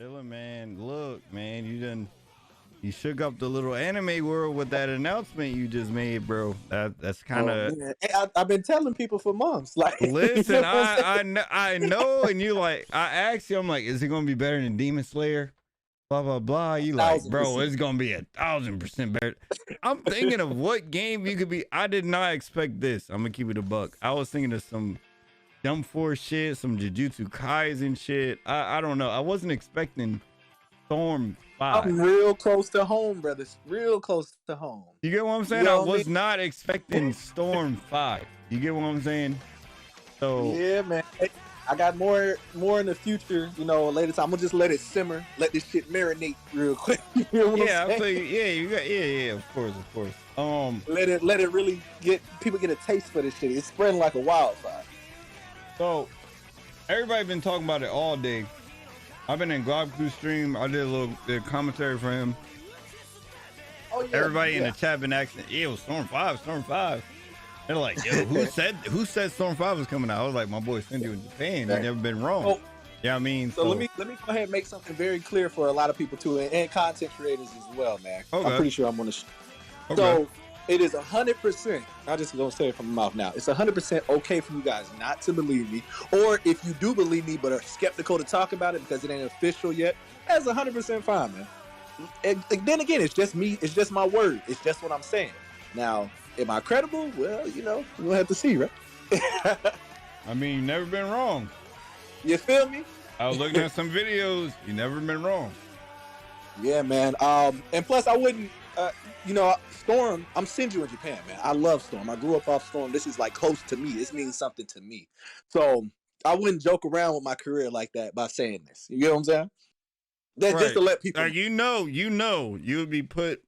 Chillin', man. Look, man, you shook up the little anime world with that announcement you just made, bro. That's kind Oh of. man, hey, I've been telling people for months, like, you Listen, know what I'm I know, and you like, I asked you, I'm like, is it gonna be better than Demon Slayer? Blah blah blah. You like, saying? bro, 1,000%. it's gonna be 1,000% better. I'm thinking of what game you could be. I did not expect this. I'm gonna keep it a buck. I was thinking of some Jump Force shit, some Jujutsu Kaisen shit. I don't know. I wasn't expecting Storm 5. I'm real close to home, brothers. Real close to home. You get what I'm You saying? I know what I was mean? not expecting Storm 5. You get what I'm saying? So Yeah, man. Hey, I got more in the future. You know, later time. I'm gonna just let it simmer, let this shit marinate real quick. You know what yeah, I'm I feel saying? you. Yeah, you got yeah, of course, of course. Let it really get people get a taste for this shit. It's spreading like a wildfire. So everybody been talking about it all day. I've been in Globku stream. I did a little commentary for him. Oh yeah, Everybody in yeah. the chat been asking, "Ew, Storm 5, Storm 5." They're like, "Yo, who said Storm 5 was coming out?" I was like, "My boy sent you in Japan. You never been wrong." Oh, Yeah, I mean, so let me go ahead and make something very clear for a lot of people too, and content creators as well, man. I'm Okay. pretty sure I'm gonna. Okay. So it is 100%. I'm just gonna say it from my mouth now. It's 100% okay for you guys not to believe me, or if you do believe me but are skeptical to talk about it because it ain't official yet, that's 100% fine, man. And then again, it's just me. It's just my word. It's just what I'm saying. Now, am I credible? Well, you know, we'll have to see, right? I mean, you never been wrong. You feel me? I was looking at some videos. You never been wrong. Yeah, man. And plus, I wouldn't. You know, Storm. I'm Senju in Japan, man. I love Storm. I grew up off Storm. This is like close to me. This means something to me. So I wouldn't joke around with my career like that by saying this. You get what I'm saying? That's just to let people. Like you would be put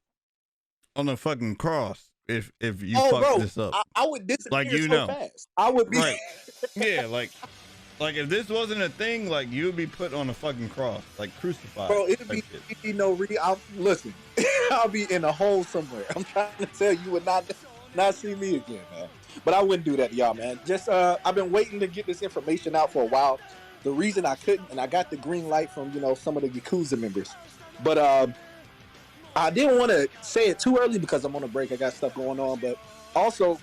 on a fucking cross if you fuck bro, this up. I would disappear Like you so know. fast. I would be. Right. Yeah, like if this wasn't a thing, like you would be put on a fucking cross, like crucified. Bro, type shit. be no listen. I'll be in a hole somewhere. I'm trying to tell you, would not see me again, man. But I wouldn't do that to y'all, man. Just I've been waiting to get this information out for a while. The reason I couldn't, and I got the green light from some of the Yakuza members, but I didn't want to say it too early because I'm on a break. I got stuff going on, but also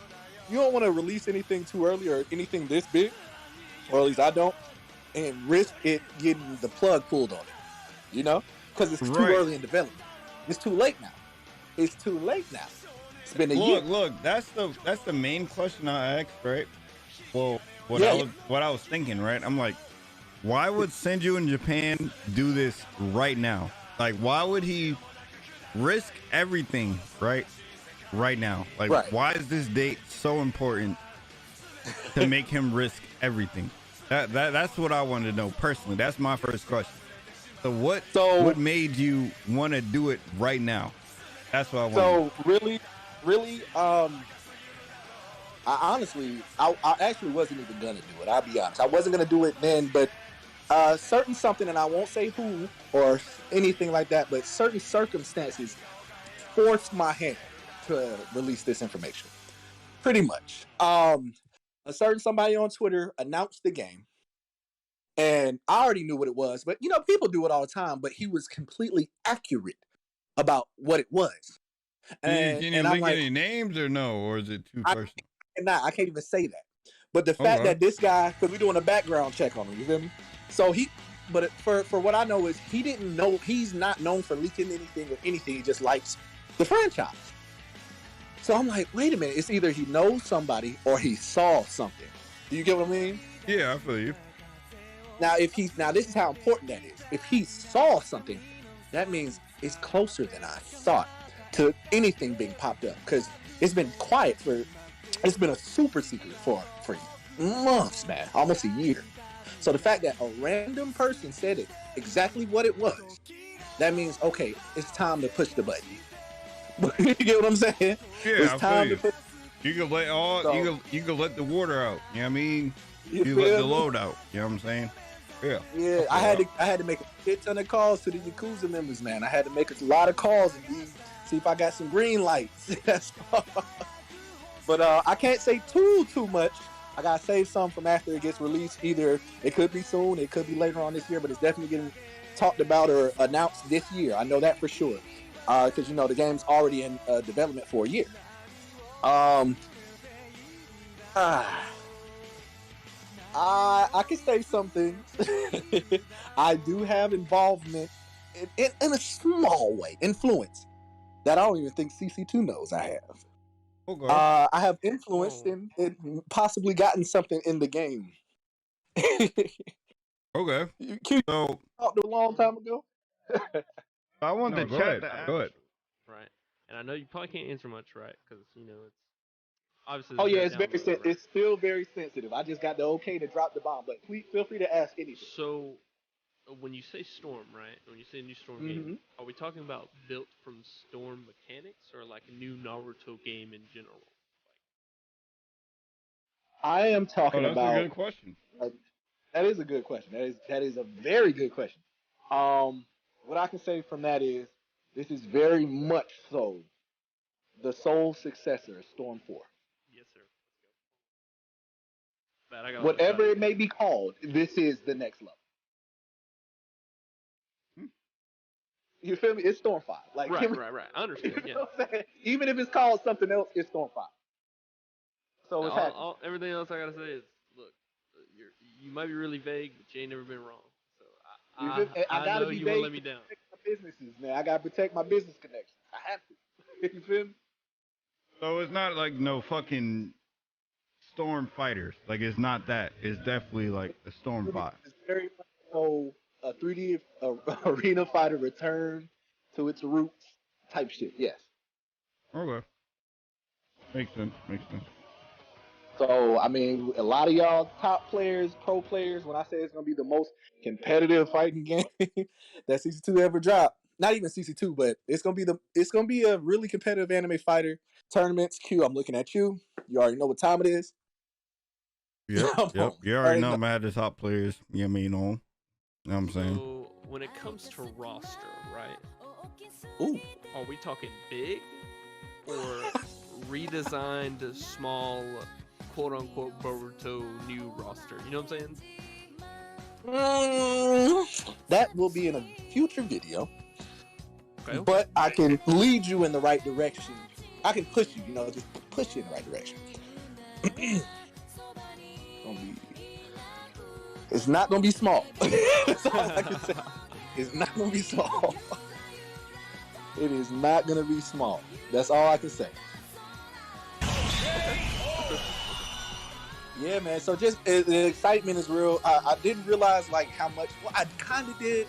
you don't want to release anything too early or anything this big, or at least I don't, and risk it getting the plug pulled on it. You know, because it's too early in development. It's too late now. It's too late now. It's been a year. Look, that's the main question I asked, right? Well, what I was thinking, right? I'm like, why would Senju in Japan do this right now? Like, why would he risk everything right now? Like, why is this date so important to make him risk everything? That's what I wanted to know personally. That's my first question. So what made you want to do it right now? That's what I want. So really, I honestly, I actually wasn't even gonna do it. I'll be honest. I wasn't gonna do it then, but certain something, and I won't say who or anything like that, but certain circumstances forced my hand to release this information. Pretty much. A certain somebody on Twitter announced the game. And I already knew what it was, but people do it all the time. But he was completely accurate about what it was. And, can you link any names or no, or is it too personal? I can't even say that. But the fact that this guy, because we're doing a background check on him, you feel me? So but for what I know is he didn't know. He's not known for leaking anything or anything. He just likes the franchise. So I'm like, wait a minute. It's either he knows somebody or he saw something. Do you get what I mean? Yeah, I feel you. Now, this is how important that is. If he saw something, that means it's closer than I thought to anything being popped up. Because it's been quiet it's been a super secret for months, man, almost a year. So the fact that a random person said it, exactly what it was, that means, okay, it's time to push the button. You get what I'm saying? Yeah, it's time to push. You can let you can let the water out. You know what I mean? You let the load out. You know what I'm saying? Yeah. Yeah, I had to make a shit ton of calls to the Yakuza members, man. I had to make a lot of calls and see if I got some green lights. But I can't say too much. I gotta save some from after it gets released. Either it could be soon, it could be later on this year, but it's definitely talked about or announced this year. I know that for sure, because you know the game's already in development for a year. Um, ah, I can say some things. I do have involvement in a small way, influence that I don't even think CC2 knows I have. Okay. I have influenced and possibly gotten something in the game. Okay. Q So talked a long time ago. I want No, the go chat ahead. to ask. Go ahead. Right. And I know you probably can't answer much, right? Because you know it's obviously Oh this yeah, guy's it's very downloading, right? it's still very sensitive. I just got the okay to drop the bomb, but please feel free to ask anything. So when you say Storm, right? When you say a new Storm game, are we talking about built from Storm mechanics or like a new Naruto game in general? I am Oh, talking that's a about good question. that is a good question. That is a very good question. What I can say from that is this is very much so the sole successor of Storm 4. Yes, sir. But I got one Whatever shot. it may be called, this is the next level. You feel me? It's Storm 5. Like, Right. I understand. You Yeah. know what I'm saying? Even if it's called something else, it's Storm 5. So it's happening. Everything else I gotta say is, look, you might be really vague, but you ain't never been wrong. So I gotta know be you won't vague let me to down. protect my businesses, man. I gotta protect my business connections. I have to. You feel me? So it's not like no fucking storm fighters. Like it's not that. It's definitely like a storm bot. It's very much so a 3D arena fighter return to its roots type shit. Yes. Okay. Makes sense. Makes sense. So I mean, a lot of y'all top players, pro players, when I say it's gonna be the most competitive fighting game that CC2 ever dropped, not even CC2, but it's gonna be a really competitive anime fighter tournaments. Q, I'm looking at you. You already know what time it is. Yep. Come Yep. on. You already know I'm at the top players. You know what I mean? Know what I'm saying? So when it comes to roster, right? Ooh. Are we talking big or redesigned, small, quote unquote Boruto new roster? You know what I'm saying? That will be in a future video. Okay. But I can lead you in the right direction. I can push you, just push you in the right direction. It's not gonna be small. That's all I can say. It's not gonna be small. It is not gonna be small. That's all I can say. Yeah, man. So just the excitement is real. I didn't realize like how much. Well, I kind of did,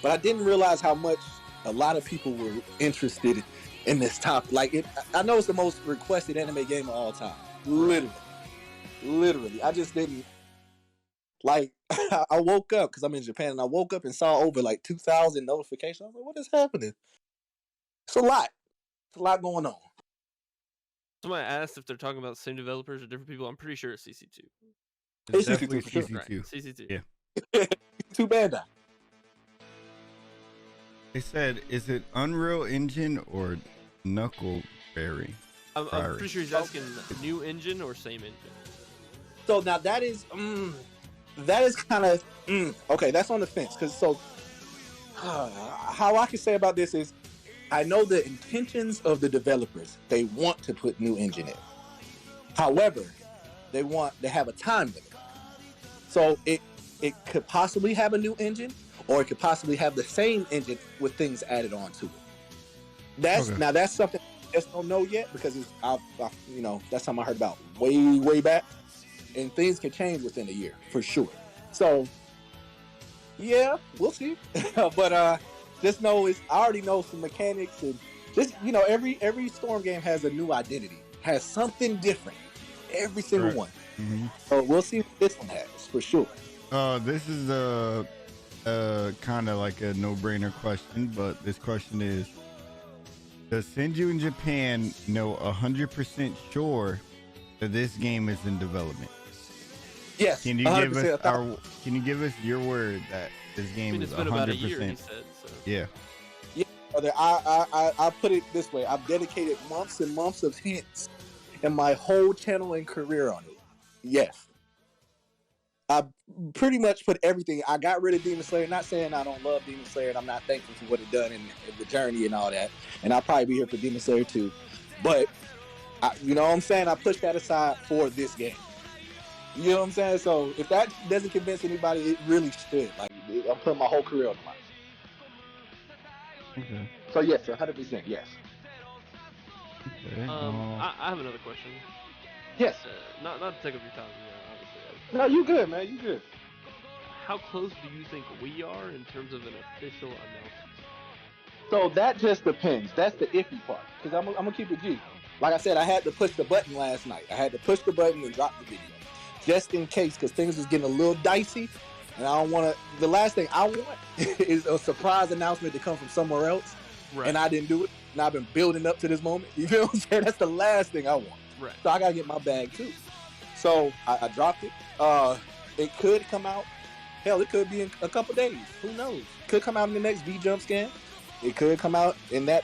but I didn't realize how much a lot of people were interested in this topic. Like I know it's the most requested anime game of all time. Literally. I just didn't. Like, I woke up because I'm in Japan, and I woke up and saw over like 2,000 notifications. I was like, "What is happening?" It's a lot. It's a lot going on. Somebody asked if they're talking about the same developers or different people. I'm pretty sure it's CC2. It's CC2 definitely for sure. CC2. Right. CC2. Yeah. Too bad that. They said, is it Unreal Engine or Knuckleberry? I'm pretty sure he's asking new engine or same engine. So now that is kind of okay. That's on the fence because how I can say about this is I know the intentions of the developers. They want to put new engine in. However, they have a time limit. So it could possibly have a new engine, or it could possibly have the same engine with things added on to it. Now that's something I just don't know yet because that's something I heard about way back, and things can change within a year for sure. So yeah, we'll see. But just know I already know some mechanics, and just every Storm game has a new identity, has something different, every single one. Mm-hmm. So we'll see what this one has for sure. This is a kind of like a no-brainer question, but this question is: does Senju in Japan know 100% sure that this game is in development? Yes. Can you give us your word that this game is 100%? It's been about a year, he said. So. Yeah. Yeah, brother. I put it this way: I've dedicated months and months of hints in my whole channel and career on it. Yes. I pretty much put everything. I got rid of Demon Slayer. Not saying I don't love Demon Slayer, and I'm not thankful for what it done in the journey and all that. And I'll probably be here for Demon Slayer too. But you know what I'm saying? I pushed that aside for this game. You know what I'm saying? So if that doesn't convince anybody, it really should. Like, I'm putting my whole career on the line. Okay. So yes, 100%, yes. Okay. I have another question. Yes. Not to take up your time, obviously. No, you good, man. You good. How close do you think we are in terms of an official announcement? So that just depends. That's the iffy part. Because I'm gonna keep it G. Like I said, I had to push the button last night. I had to push the button and drop the video, just in case, because things was getting a little dicey, and I don't want to. The last thing I want is a surprise announcement to come from somewhere else, Right. and I didn't do it. And I've been building up to this moment. You feel what I'm saying? That's the last thing I want. Right. So I gotta get my bag too. So I dropped it. It could come out. Hell, it could be in a couple days. Who knows? Could come out in the next V-Jump scan. It could come out in that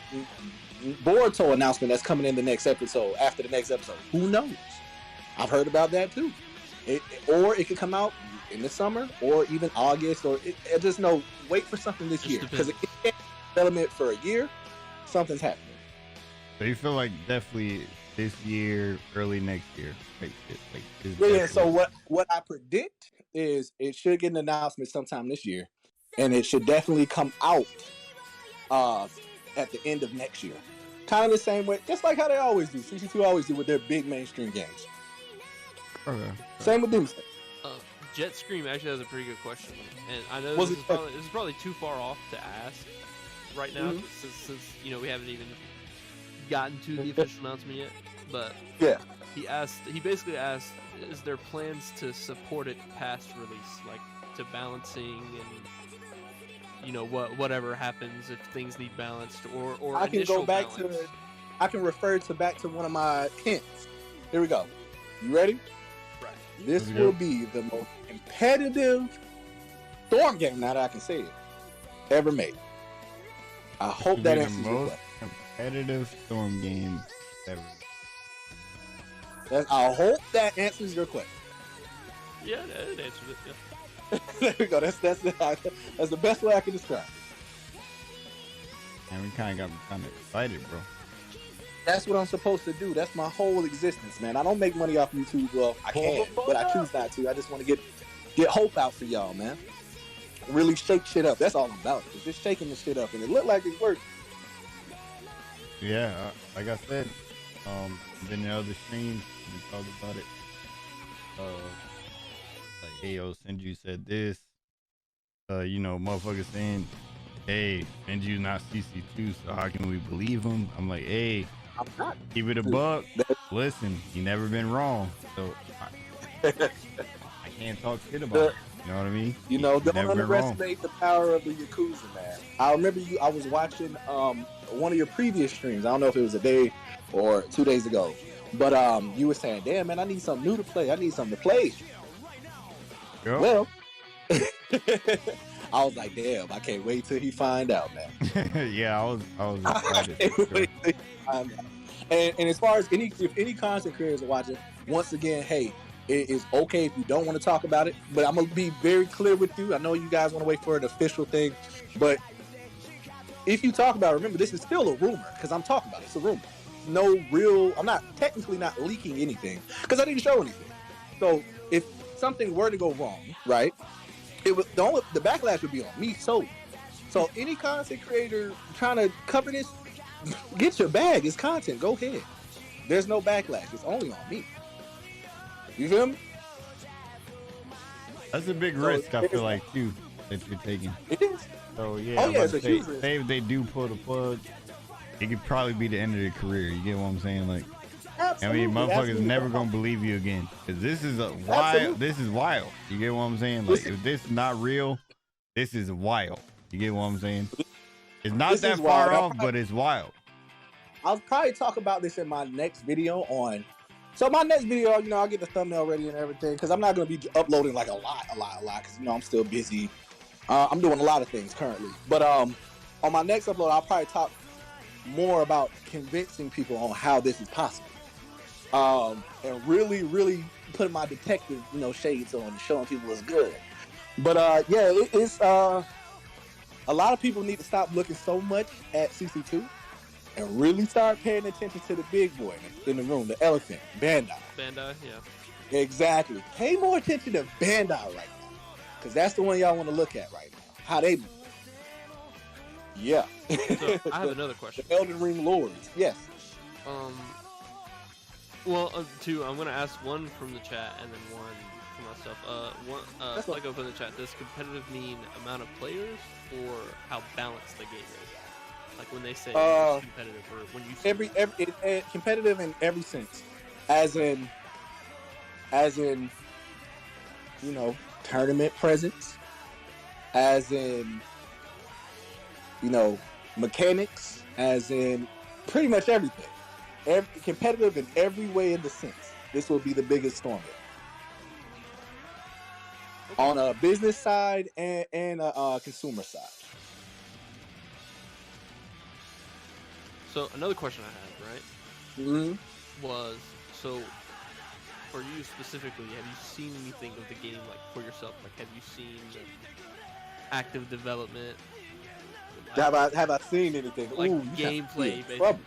Boruto announcement that's coming in the next episode, after the next episode. Who knows? I've heard about that too. Or it could come out in the summer, or even August, or I just know. Wait for something this year, because it can't development for a year. Something's happening. So you feel like definitely this year, early next year. Yeah. So what I predict is it should get an announcement sometime this year, and it should definitely come out at the end of next year. Kind of the same way, just like how they always do. CC2 always do with their big mainstream games. Okay. Same with Doomsday. Jet Scream actually has a pretty good question, and I know this is probably too far off to ask right now, since we haven't even gotten to the official announcement yet. But yeah, he basically asked, is there plans to support it past release, like to balancing and whatever happens if things need balanced, or I can go back balance. I can refer back to one of my hints. Here we go. You ready? Right. This will be the most competitive Storm game, now that I can say it, ever made. I hope that answers your question. Competitive Storm game ever. I hope that answers your question. Yeah, it answers it. Yeah. There we go. That's the best way I can describe it. And we kind of got me excited, bro. That's what I'm supposed to do. That's my whole existence, man. I don't make money off YouTube. Well, I can, but I choose not to. I just want to get hope out for y'all, man. Really shake shit up. That's all I'm about. It's just shaking the shit up, and it looked like it worked. Yeah, like I said, been in other streams, we talked about it. Like, hey, yo, Senju said this. Motherfuckers saying, hey, Senju's not CC2, so how can we believe him? I'm like, hey, I'm not. keep it a buck. Listen, he never been wrong, so I can't talk shit about it. You know what I mean? Don't underestimate the power of the Yakuza, man. I remember I was watching one of your previous streams. I don't know if it was a day or 2 days ago, but you were saying, damn, man, I need something new to play. I need something to play. Yep. Well, I was like, damn, I can't wait till he find out, man. Yeah, I was excited. And as far as if any content creators are watching, once again, hey, it is okay if you don't want to talk about it, but I'm gonna be very clear with you. I know you guys want to wait for an official thing, but if you talk about it, remember, this is still a rumor, because I'm talking about it. It's a rumor. No real, I'm not technically not leaking anything because I didn't show anything. So if something were to go wrong, right, it would the backlash would be on me solely. So any content creator trying to cover this, get your bag. It's content. Go ahead. There's no backlash. It's only on me. You feel me? That's a big risk, I feel like, too, that you're taking. It is. So, yeah, it's a huge risk. Say if they do pull the plug, it could probably be the end of their career. You get what I'm saying? Like, Absolutely, I mean, motherfuckers absolutely. never gonna believe you again. Cause this is wild. Absolutely. This is wild. You get what I'm saying? Like, if this is not real, this is wild. You get what I'm saying? It's not that far off, but it's wild. I'll probably talk about this in my next video on. So my next video, I'll get the thumbnail ready and everything, because I'm not going to be uploading like a lot, because, I'm still busy. I'm doing a lot of things currently. But on my next upload, I'll probably talk more about convincing people on how this is possible. and really putting my detective, shades on and showing people it's good. But yeah, it's a lot of people need to stop looking so much at CC2 and really start paying attention to the big boy in the room, the elephant, Bandai. Bandai, yeah. Exactly. Pay more attention to Bandai right now, because that's the one y'all want to look at right now. How they move. Yeah. So I have another question. The Elden Ring Lords. Yes. Well, two. I'm gonna ask one from the chat and then one for myself. Like up in the chat. Does competitive mean amount of players or how balanced the game is? Like when they say competitive, or when you say competitive in every sense, as in, tournament presence, as in, mechanics, as in pretty much everything. Competitive in every way in the sense. This will be the biggest storm on a business side and a consumer side. So another question I had, right? Was so for you specifically, have you seen anything of the game like for yourself? Like, have you seen the active development? Have I seen anything? Like gameplay, basically,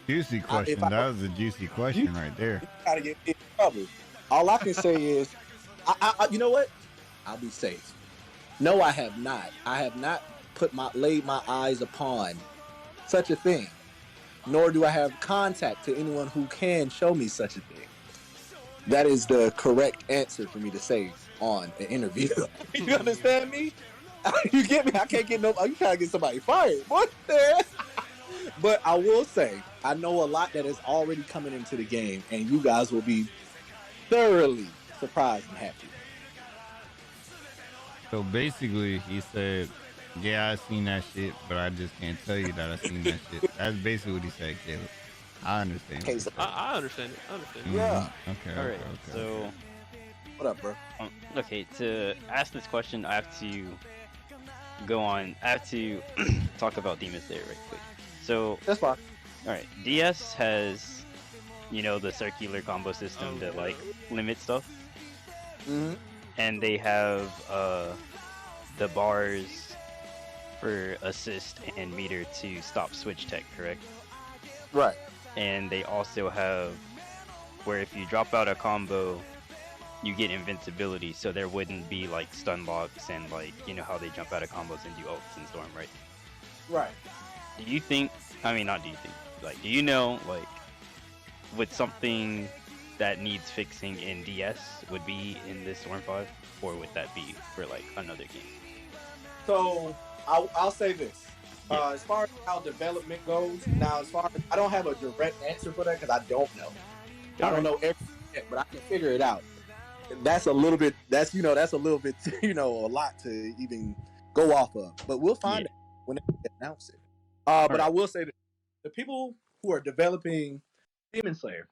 Juicy question. That was a juicy question right there. You gotta get in trouble. All I can say is, you know what? I'll be safe. No, I have not. I have not laid my eyes upon such a thing. Nor do I have contact to anyone who can show me such a thing. That is the correct answer for me to say on an interview. You understand me? You get me? I can't get you trying to get somebody fired. What the? But I will say, I know a lot that is already coming into the game, and you guys will be thoroughly surprised and happy. So basically, he said, yeah, I seen that shit, but I just can't tell you that I seen that shit. That's basically what he said, Caleb. I understand. Okay, I understand it. I understand it. Yeah. Okay. All right. Okay. So, what up, bro? Okay, to ask this question, I have to go on. I have to talk about Demon Slayer right quick. So that's fine. All right, DS has, the circular combo system that like limit stuff, and they have the bars for assist and meter to stop switch tech, correct? Right. And they also have where if you drop out a combo, you get invincibility, so there wouldn't be like stun locks and like how they jump out of combos and do ults in Storm, right? Right. Do you think? I mean, not do you think? Like, do you know like would something that needs fixing in DS would be in this Storm 5, or would that be for like another game? So I'll say this. As far as how development goes, I don't have a direct answer for that because I don't know. I don't know everything yet, but I can figure it out. That's a little bit. That's a little bit. A lot to even go off of. But we'll find it when they announce it. But I will say that the people who are developing Demon Slayer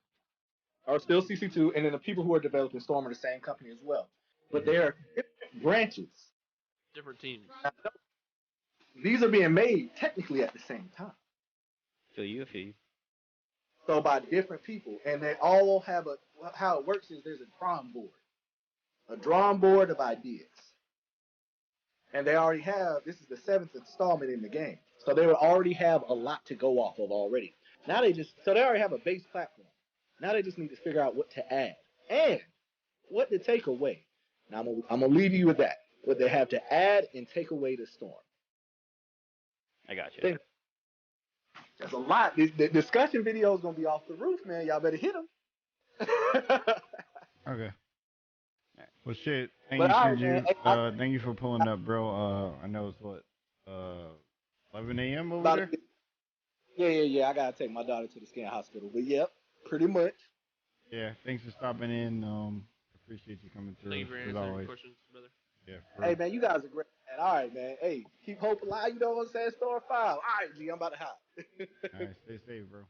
are still CC2, and then the people who are developing Storm are the same company as well. But they are different branches, different teams. These are being made technically at the same time. Feel you. So by different people, and they all have how it works is there's a drawing board of ideas, and they already have. This is the 7th installment in the game, so they would already have a lot to go off of already. Now they already have a base platform. Now they just need to figure out what to add and what to take away. Now I'm gonna leave you with that. What they have to add and take away to Storm. I got you. There's a lot. The discussion video is gonna be off the roof, man. Y'all better hit them. Okay. Well, shit. Thank you for pulling up, bro. I know it's what 11 a.m. over there. Yeah. I gotta take my daughter to the scan hospital, but yep, pretty much. Yeah. Thanks for stopping in. Appreciate you coming through. Thank you for answering your questions, brother. Yeah. Hey man, you guys are great. Man. All right, man. Hey, keep hope alive. You know what I'm saying? Storm 5. All right, G, I'm about to hop. All right. Stay safe, bro.